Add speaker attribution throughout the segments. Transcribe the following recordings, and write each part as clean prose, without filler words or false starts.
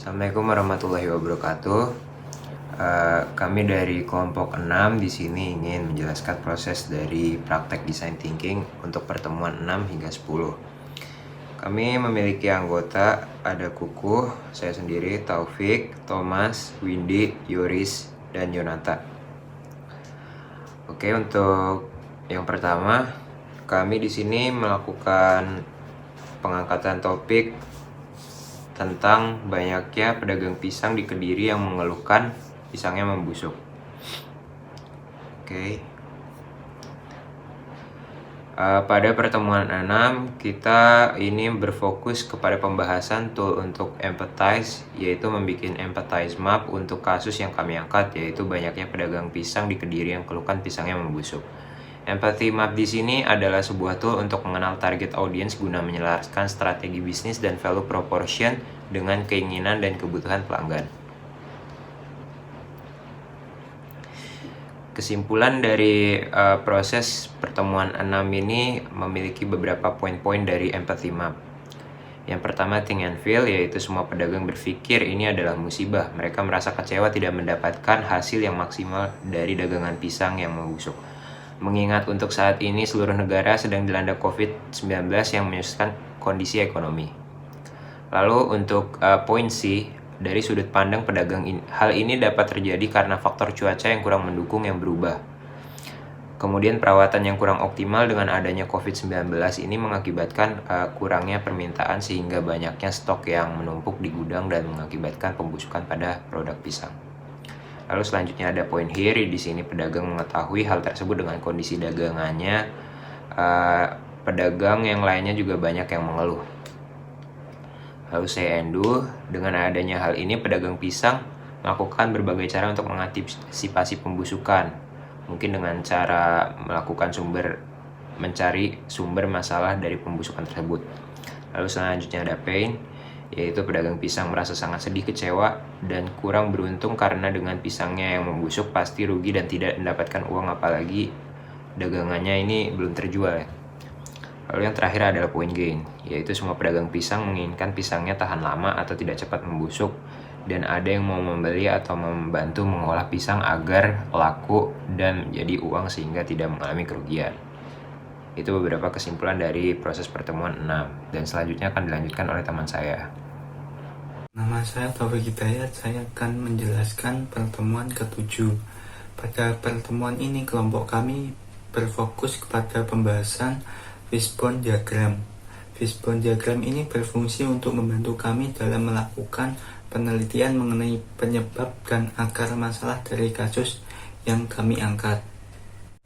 Speaker 1: Assalamualaikum warahmatullahi wabarakatuh. Kami dari kelompok 6 di sini ingin menjelaskan proses dari praktek design thinking untuk pertemuan 6 hingga 10. Kami memiliki anggota, ada Kukuh, saya sendiri, Taufik, Thomas, Windy, Yoris, dan Yonata. Oke, untuk yang pertama, kami di sini melakukan pengangkatan topik tentang banyaknya pedagang pisang di Kediri yang mengeluhkan pisangnya membusuk. Oke. Pada pertemuan 6 kita ini berfokus kepada pembahasan tool untuk empathize, yaitu membuat empathize map untuk kasus yang kami angkat, yaitu banyaknya pedagang pisang di Kediri yang keluhkan pisangnya membusuk. Empathy map di sini adalah sebuah tool untuk mengenal target audience guna menyelaraskan strategi bisnis dan value proportion dengan keinginan dan kebutuhan pelanggan. Kesimpulan dari proses pertemuan 6 ini memiliki beberapa poin-poin dari empathy map. Yang pertama, think and feel, yaitu semua pedagang berpikir ini adalah musibah. Mereka merasa kecewa tidak mendapatkan hasil yang maksimal dari dagangan pisang yang membusuk. Mengingat untuk saat ini seluruh negara sedang dilanda COVID-19 yang menyusahkan kondisi ekonomi. Lalu untuk poin C, dari sudut pandang pedagang hal ini dapat terjadi karena faktor cuaca yang kurang mendukung yang berubah. Kemudian perawatan yang kurang optimal dengan adanya COVID-19 ini mengakibatkan kurangnya permintaan sehingga banyaknya stok yang menumpuk di gudang dan mengakibatkan pembusukan pada produk pisang. Lalu selanjutnya ada poin here, di sini pedagang mengetahui hal tersebut dengan kondisi dagangannya. Pedagang yang lainnya juga banyak yang mengeluh. Lalu say and do, dengan adanya hal ini pedagang pisang melakukan berbagai cara untuk mengantisipasi pembusukan. Mungkin dengan cara mencari sumber masalah dari pembusukan tersebut. Lalu selanjutnya ada pain, yaitu pedagang pisang merasa sangat sedih, kecewa, dan kurang beruntung karena dengan pisangnya yang membusuk pasti rugi dan tidak mendapatkan uang, apalagi dagangannya ini belum terjual ya. Lalu yang terakhir adalah point gain, yaitu semua pedagang pisang menginginkan pisangnya tahan lama atau tidak cepat membusuk, dan ada yang mau membeli atau membantu mengolah pisang agar laku dan menjadi uang sehingga tidak mengalami kerugian. Itu beberapa kesimpulan dari proses pertemuan 6, dan selanjutnya akan dilanjutkan oleh teman saya.
Speaker 2: Nama saya Taufik Hidayat, saya akan menjelaskan pertemuan ke-7. Pada pertemuan ini kelompok kami berfokus kepada pembahasan fishbone diagram. Fishbone diagram ini berfungsi untuk membantu kami dalam melakukan penelitian mengenai penyebab dan akar masalah dari kasus yang kami angkat.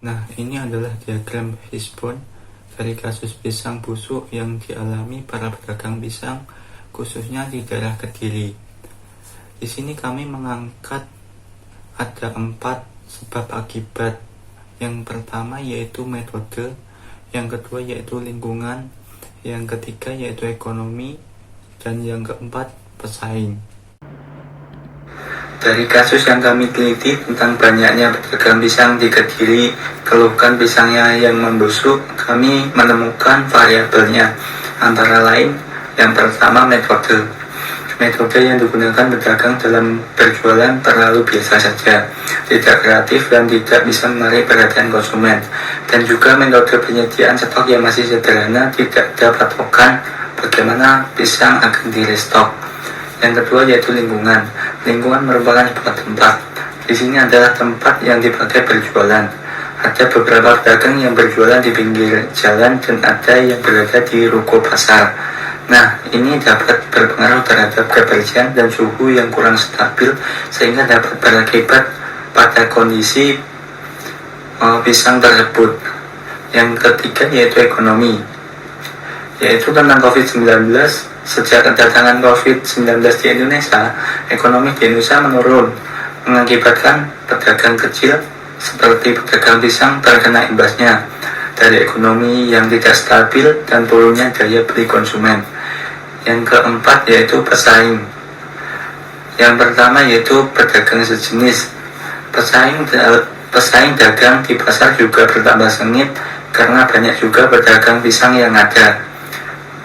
Speaker 2: Nah, ini adalah diagram fishbone dari kasus pisang busuk yang dialami para pedagang pisang khususnya di daerah Kediri. Di sini kami mengangkat ada 4 sebab akibat. Yang pertama yaitu metode, yang kedua yaitu lingkungan, yang ketiga yaitu ekonomi, dan yang keempat pesaing. Dari kasus yang kami teliti tentang banyaknya pedagang pisang di Kediri keluhkan pisangnya yang membusuk, kami menemukan variabelnya, antara lain yang pertama metode. Metode yang digunakan pedagang dalam berjualan terlalu biasa saja, tidak kreatif dan tidak bisa menarik perhatian konsumen. Dan juga metode penyediaan stok yang masih sederhana, tidak ada patokan bagaimana pisang akan di-restock. Yang kedua yaitu lingkungan. Lingkungan merupakan sebuah tempat. Di sini adalah tempat yang dipakai berjualan. Ada beberapa pedagang yang berjualan di pinggir jalan dan ada yang berada di ruko pasar. Nah, ini dapat berpengaruh terhadap kebersihan dan suhu yang kurang stabil sehingga dapat berakibat pada kondisi pisang tersebut. Yang ketiga yaitu ekonomi, yaitu tentang COVID-19. Sejak kedatangan COVID-19 di Indonesia, ekonomi di Indonesia menurun, mengakibatkan pedagang kecil seperti pedagang pisang terkena imbasnya dari ekonomi yang tidak stabil dan turunnya daya beli konsumen. Yang keempat yaitu pesaing. Yang pertama yaitu pedagang sejenis. Pesaing dagang di pasar juga bertambah sengit karena banyak juga pedagang pisang yang ada.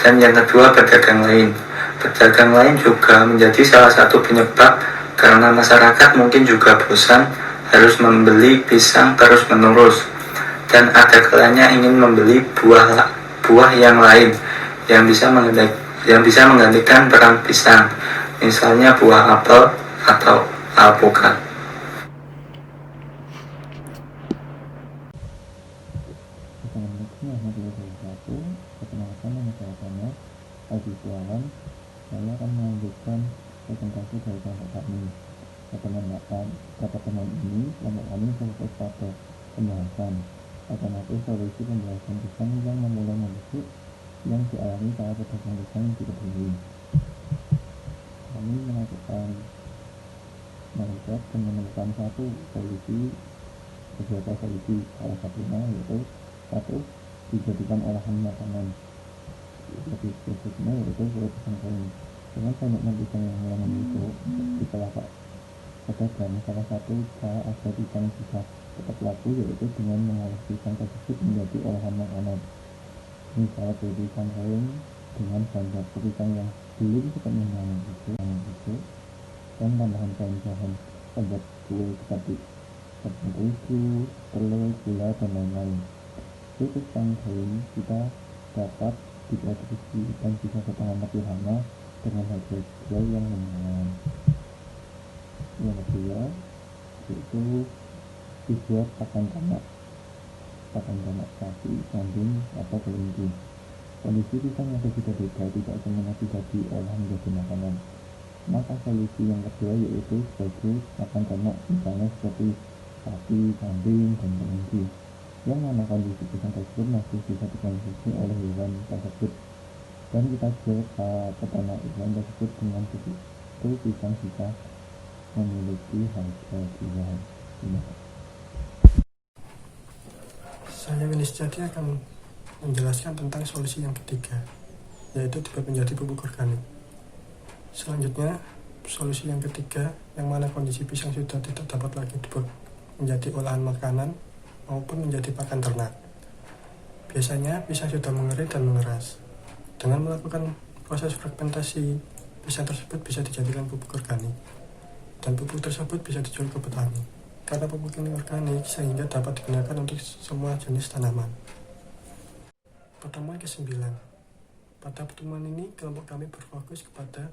Speaker 2: Dan yang kedua pedagang lain. Pedagang lain juga menjadi salah satu penyebab karena masyarakat mungkin juga bosan harus membeli pisang terus-menerus dan ada kalanya ingin membeli buah yang lain yang bisa menggantikan peran pisang, misalnya buah apel atau alpukat.
Speaker 3: Perkenalkan, nama saya Thomas, Aldi Sualan. Saya akan melanjutkan presentasi dari kelompok kami. Pada teman ini, kelompok kami fokus pada pembahasan alternatif solusi pembahasan pisang yang memulai membusuk yang dialami para pedagang pisang di Kediri. Kami melakukan meriset dan menemukan beberapa solusi. Salah satunya yaitu satu, dijadikan olahan makanan. Lebih spesifiknya yaitu kue pisang kering. Dengan banyaknya pisang yang mulai membusuk di kelompok pedagang, salah satu cara agar pisang bisa tetap laku yaitu dengan mengolah pisang tersebut menjadi olahan makanan. Misal kue pisang kering dengan bahan baku pisang yang belum sepenuhnya membusuk dan tambahan bahan-bahan pembuat kue seperti tepung terigu, telur, gula, dan lain-lain. Kue pisang kering kita dapat diproduksi dan bisa bertahan lebih lama dengan harga jual yang lumayan. Yang kedua yaitu dibuat pakan ternak sapi, kambing, atau kelinci. Kondisi pisang yang berbeda-beda tidak semuanya bisa diolah menjadi makanan. Maka solusi yang kedua yaitu sebagai pakan ternak, misalnya seperti sapi, kambing, dan kelinci, yang mana kondisi pisang tersebut masih bisa dikonsumsi oleh hewan tersebut, dan kita jual ke peternak hewan tersebut dengan begitu pisang bisa memiliki harga jual.
Speaker 4: Saya Willy Setiadi akan menjelaskan tentang solusi yang ketiga, yaitu dibuat menjadi pupuk organik. Selanjutnya, solusi yang ketiga, yang mana kondisi pisang sudah tidak dapat lagi dibuat menjadi olahan makanan maupun menjadi pakan ternak. Biasanya pisang sudah mengering dan mengeras. Dengan melakukan proses fermentasi, pisang tersebut bisa dijadikan pupuk organik, dan pupuk tersebut bisa dijual ke petani. Karena pupuk ini organik, sehingga dapat digunakan untuk semua jenis tanaman. Pertemuan ke-9. Pada pertemuan ini, kelompok kami berfokus kepada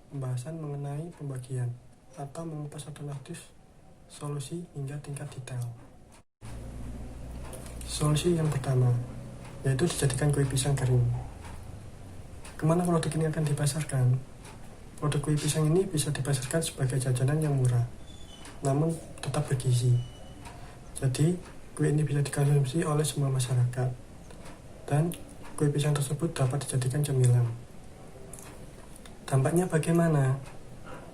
Speaker 4: pembahasan mengenai pembagian atau mengupas alternatif solusi hingga tingkat detail. Solusi yang pertama, yaitu dijadikan kue pisang kering. Kemana produk ini akan dipasarkan? Produk kue pisang ini bisa dipasarkan sebagai jajanan yang murah, namun tetap bergizi. Jadi, kue ini bisa dikonsumsi oleh semua masyarakat, dan kue pisang tersebut dapat dijadikan cemilan. Dampaknya bagaimana?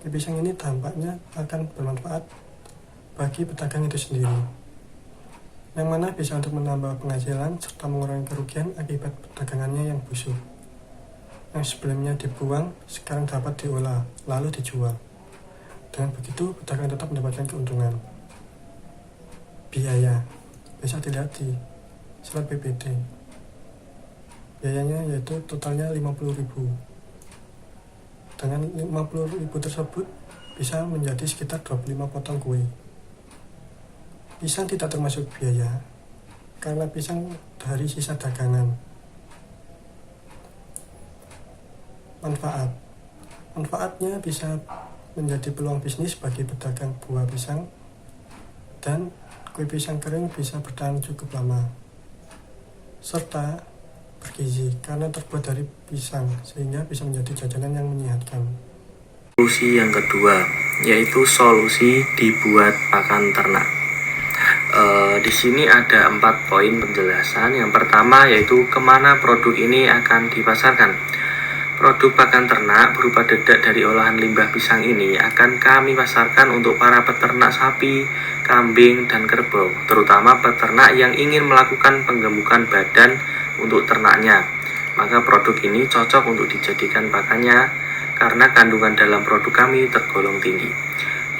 Speaker 4: Kue pisang ini dampaknya akan bermanfaat bagi pedagang itu sendiri, yang mana bisa untuk menambah penghasilan serta mengurangi kerugian akibat perdagangannya yang busuk. Yang sebelumnya dibuang, sekarang dapat diolah, lalu dijual. Dengan begitu, pedagang tetap mendapatkan keuntungan. Biaya bisa dilihat di slide PPT. Biayanya yaitu totalnya 50.000. Dengan 50.000 tersebut bisa menjadi sekitar 25 potong kue. Pisang tidak termasuk biaya karena pisang dari sisa dagangan. Manfaatnya bisa menjadi peluang bisnis bagi pedagang buah pisang, dan kue pisang kering bisa bertahan cukup lama, serta bergizi karena terbuat dari pisang sehingga bisa menjadi jajanan yang menyehatkan.
Speaker 5: Solusi yang kedua yaitu solusi dibuat pakan ternak. Di sini ada 4 poin penjelasan. Yang pertama yaitu kemana produk ini akan dipasarkan. Produk pakan ternak berupa dedak dari olahan limbah pisang ini akan kami pasarkan untuk para peternak sapi, kambing, dan kerbau, terutama peternak yang ingin melakukan penggemukan badan untuk ternaknya. Maka produk ini cocok untuk dijadikan pakannya karena kandungan dalam produk kami tergolong tinggi.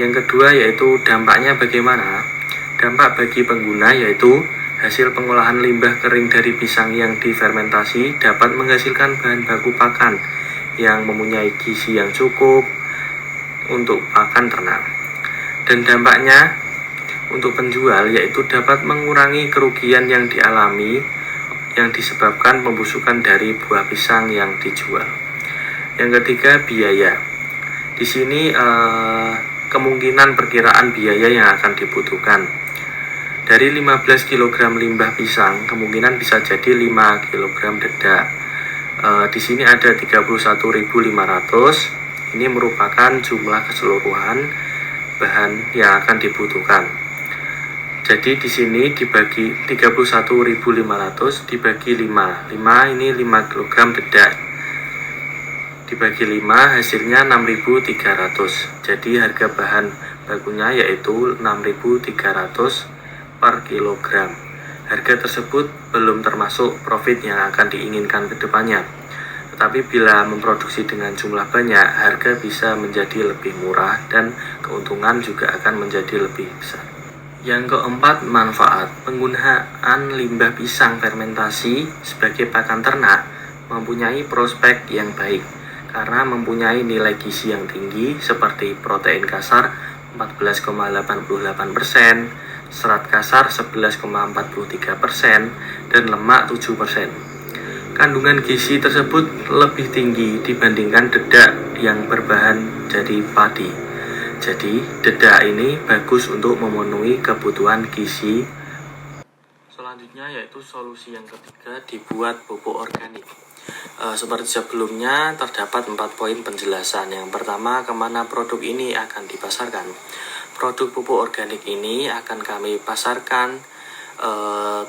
Speaker 5: Yang kedua yaitu dampaknya bagaimana? Dampak bagi pengguna yaitu hasil pengolahan limbah kering dari pisang yang difermentasi dapat menghasilkan bahan baku pakan yang mempunyai gizi yang cukup untuk pakan ternak. Dan dampaknya untuk penjual yaitu dapat mengurangi kerugian yang dialami yang disebabkan pembusukan dari buah pisang yang dijual. Yang ketiga, biaya. Di sini kemungkinan perkiraan biaya yang akan dibutuhkan. Dari 15 kg limbah pisang, kemungkinan bisa jadi 5 kg dedak. Di sini ada 31.500. Ini merupakan jumlah keseluruhan bahan yang akan dibutuhkan. Jadi di sini dibagi 31.500 dibagi 5. 5 ini 5 kg dedak. Dibagi 5 hasilnya 6.300. Jadi harga bahan bakunya yaitu 6.300 per kilogram. Harga tersebut belum termasuk profit yang akan diinginkan ke depannya. Tetapi bila memproduksi dengan jumlah banyak, harga bisa menjadi lebih murah dan keuntungan juga akan menjadi lebih besar. Yang keempat, manfaat. Penggunaan limbah pisang fermentasi sebagai pakan ternak mempunyai prospek yang baik karena mempunyai nilai gizi yang tinggi seperti protein kasar 14,88%, serat kasar 11,43%, dan lemak 7%. Kandungan gizi tersebut lebih tinggi dibandingkan dedak yang berbahan dari padi. Jadi, dedak ini bagus untuk memenuhi kebutuhan gizi. Selanjutnya yaitu solusi yang ketiga, dibuat pupuk organik. Seperti sebelumnya, terdapat 4 poin penjelasan. Yang pertama, kemana produk ini akan dipasarkan. Produk pupuk organik ini akan kami pasarkan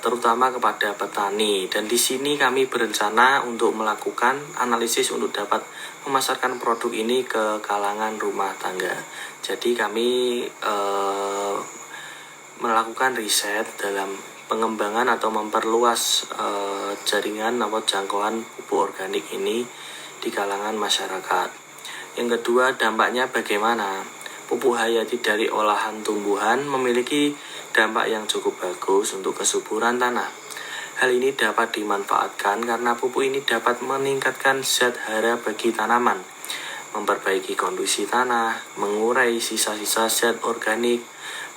Speaker 5: terutama kepada petani, dan di sini kami berencana untuk melakukan analisis untuk dapat memasarkan produk ini ke kalangan rumah tangga. Jadi kami melakukan riset dalam pengembangan atau memperluas jaringan atau jangkauan pupuk organik ini di kalangan masyarakat. Yang kedua, dampaknya bagaimana? Pupuk hayati dari olahan tumbuhan memiliki dampak yang cukup bagus untuk kesuburan tanah. Hal ini dapat dimanfaatkan karena pupuk ini dapat meningkatkan zat hara bagi tanaman, memperbaiki kondisi tanah, mengurai sisa-sisa zat organik,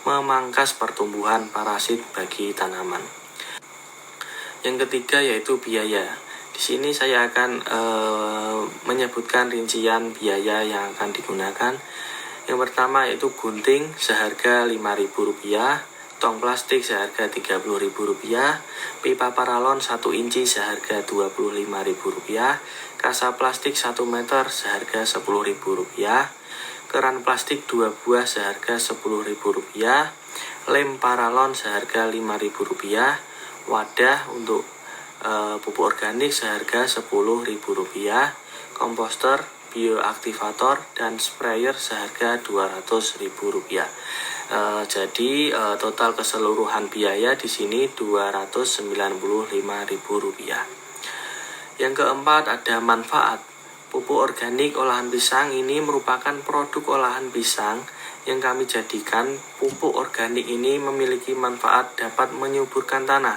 Speaker 5: memangkas pertumbuhan parasit bagi tanaman. Yang ketiga yaitu biaya. Di sini saya akan menyebutkan rincian biaya yang akan digunakan. Yang pertama yaitu gunting seharga Rp5.000, tong plastik seharga Rp30.000, pipa paralon 1 inci seharga Rp25.000, kasa plastik 1 meter seharga Rp10.000, keran plastik 2 buah seharga Rp10.000, lem paralon seharga Rp5.000, wadah untuk pupuk organik seharga Rp10.000, komposter, bioaktivator, dan sprayer seharga Rp200.000. Jadi total keseluruhan biaya di sini Rp295.000. Yang keempat ada manfaat. Pupuk organik olahan pisang ini merupakan produk olahan pisang yang kami jadikan. Pupuk organik ini memiliki manfaat dapat menyuburkan tanah,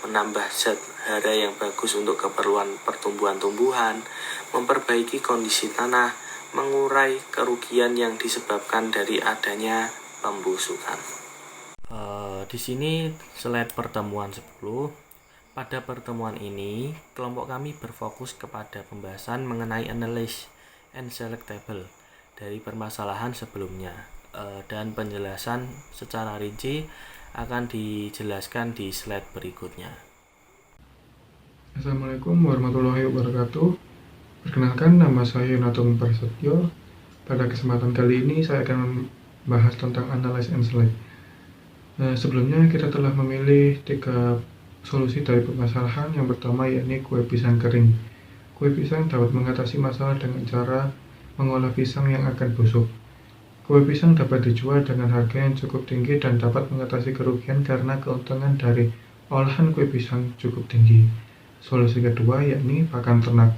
Speaker 5: menambah zat hara yang bagus untuk keperluan pertumbuhan tumbuhan, memperbaiki kondisi tanah, mengurai kerugian yang disebabkan dari adanya pembusukan. Di sini slide pertemuan 10. Pada pertemuan ini, kelompok kami berfokus kepada pembahasan mengenai analyze and selectable dari permasalahan sebelumnya, dan penjelasan secara rinci akan dijelaskan di slide berikutnya.
Speaker 6: Assalamualaikum warahmatullahi wabarakatuh. Perkenalkan, nama saya Yunatum Prasetyo. Pada kesempatan kali ini saya akan membahas tentang analyze and select. Sebelumnya kita telah memilih 3 solusi dari permasalahan. Yang pertama yakni kue pisang kering. Kue pisang dapat mengatasi masalah dengan cara mengolah pisang yang akan busuk. Kue pisang dapat dijual dengan harga yang cukup tinggi dan dapat mengatasi kerugian karena keuntungan dari olahan kue pisang cukup tinggi. Solusi kedua yakni pakan ternak.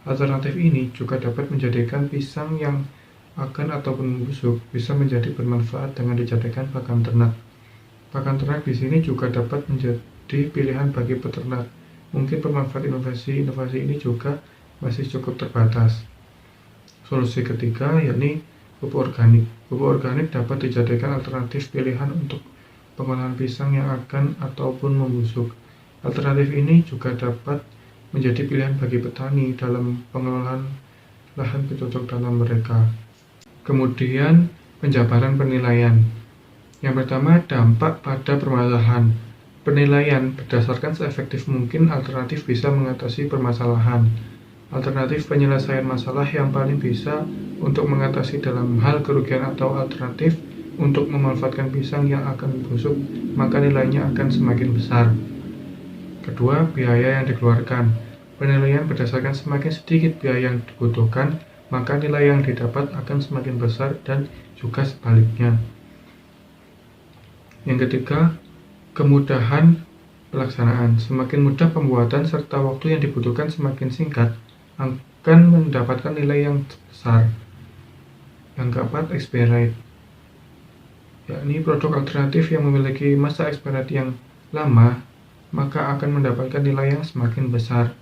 Speaker 6: Alternatif ini juga dapat menjadikan pisang yang akan ataupun membusuk bisa menjadi bermanfaat dengan dijadikan pakan ternak. Pakan ternak di sini juga dapat menjadi pilihan bagi peternak. Mungkin bermanfaat inovasi ini juga masih cukup terbatas. Solusi ketiga yakni pupuk organik. Pupuk organik dapat dijadikan alternatif pilihan untuk pengolahan pisang yang akan ataupun membusuk. Alternatif ini juga dapat menjadi pilihan bagi petani dalam pengelolaan lahan bercocok tanam mereka. Kemudian penjabaran penilaian. Yang pertama, dampak pada permasalahan. Penilaian berdasarkan seefektif mungkin alternatif bisa mengatasi permasalahan. Alternatif penyelesaian masalah yang paling bisa untuk mengatasi dalam hal kerugian atau alternatif untuk memanfaatkan pisang yang akan busuk, maka nilainya akan semakin besar. Kedua, biaya yang dikeluarkan. Penilaian berdasarkan semakin sedikit biaya yang dibutuhkan, maka nilai yang didapat akan semakin besar dan juga sebaliknya. Yang ketiga, kemudahan pelaksanaan. Semakin mudah pembuatan serta waktu yang dibutuhkan semakin singkat, akan mendapatkan nilai yang besar. Yang keempat, expiry rate, yakni produk alternatif yang memiliki masa expiry yang lama, maka akan mendapatkan nilai yang semakin besar.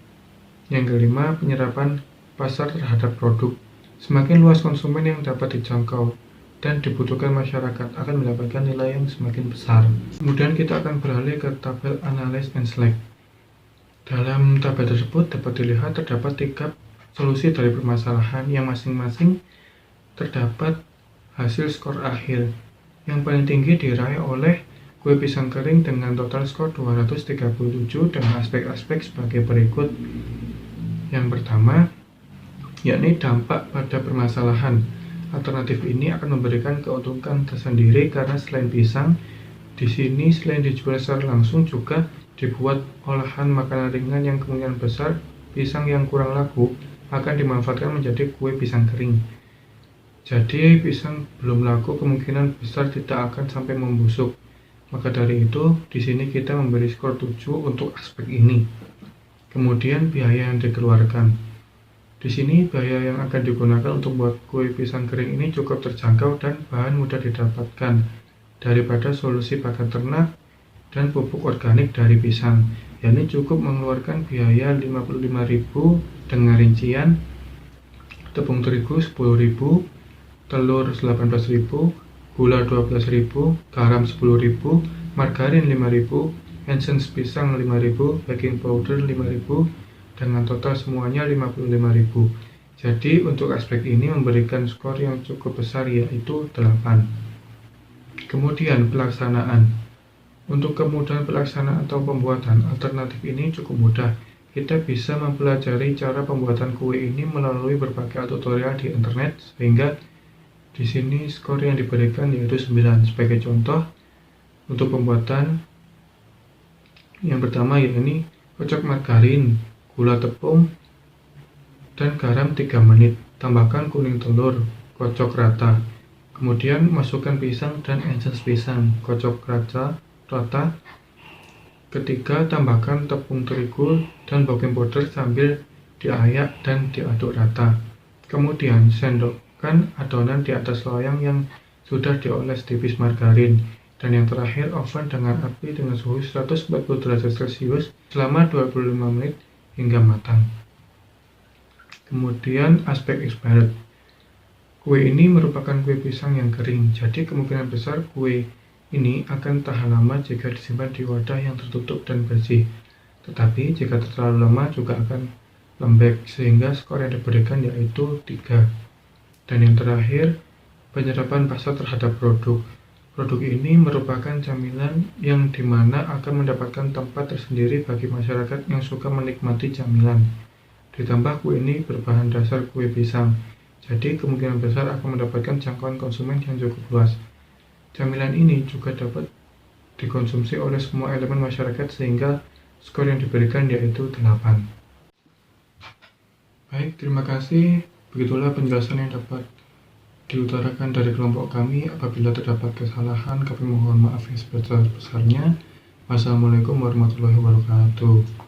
Speaker 6: Yang kelima, penyerapan pasar terhadap produk. Semakin luas konsumen yang dapat dijangkau dan dibutuhkan masyarakat akan mendapatkan nilai yang semakin besar. Kemudian kita akan beralih ke tabel analyze and select. Dalam tabel tersebut dapat dilihat terdapat 3 solusi dari permasalahan yang masing-masing terdapat hasil skor akhir. Yang paling tinggi diraih oleh kue pisang kering dengan total skor 237 dengan aspek-aspek sebagai berikut. Yang pertama, yakni dampak pada permasalahan. Alternatif ini akan memberikan keuntungan tersendiri karena selain pisang, di sini selain dijual secara langsung juga dibuat olahan makanan ringan yang kemungkinan besar pisang yang kurang laku akan dimanfaatkan menjadi kue pisang kering. Jadi pisang belum laku kemungkinan besar tidak akan sampai membusuk. Maka dari itu di sini kita memberi skor 7 untuk aspek ini. Kemudian biaya yang dikeluarkan. Di sini biaya yang akan digunakan untuk buat kue pisang kering ini cukup terjangkau dan bahan mudah didapatkan daripada solusi pakan ternak dan pupuk organik dari pisang, yakni cukup mengeluarkan biaya 55.000 dengan rincian tepung terigu 10.000, telur 18.000, gula 12.000, garam 10.000, margarin 5.000, essence pisang 5.000, baking powder 5.000, dengan total semuanya 55.000. Jadi untuk aspek ini memberikan skor yang cukup besar yaitu 8. Kemudian pelaksanaan. Untuk kemudahan pelaksanaan atau pembuatan, alternatif ini cukup mudah. Kita bisa mempelajari cara pembuatan kue ini melalui berbagai tutorial di internet, sehingga di sini skor yang diberikan yaitu 9. Sebagai contoh, untuk pembuatan yang pertama yakni kocok margarin, gula tepung, dan garam 3 menit. Tambahkan kuning telur, kocok rata. Kemudian masukkan pisang dan essence pisang, kocok rata. Ketiga, tambahkan tepung terigu dan baking powder sambil diayak dan diaduk rata. Kemudian sendokkan adonan di atas loyang yang sudah dioles tipis margarin. Dan yang terakhir, oven dengan api dengan suhu 140 derajat Celcius selama 25 menit hingga matang. Kemudian aspek expired. Kue ini merupakan kue pisang yang kering, jadi kemungkinan besar kue ini akan tahan lama jika disimpan di wadah yang tertutup dan bersih. Tetapi jika terlalu lama juga akan lembek, sehingga skor yang diberikan yaitu 3. Dan yang terakhir, penyerapan pasar terhadap produk. Produk ini merupakan camilan yang dimana akan mendapatkan tempat tersendiri bagi masyarakat yang suka menikmati camilan. Ditambah kue ini berbahan dasar kue pisang, jadi kemungkinan besar akan mendapatkan jangkauan konsumen yang cukup luas. Camilan ini juga dapat dikonsumsi oleh semua elemen masyarakat sehingga skor yang diberikan yaitu 8. Baik, terima kasih. Begitulah penjelasan yang dapat diutarakan dari kelompok kami. Apabila terdapat kesalahan, kami mohon maaf yang sebesar-besarnya. Wassalamualaikum warahmatullahi wabarakatuh.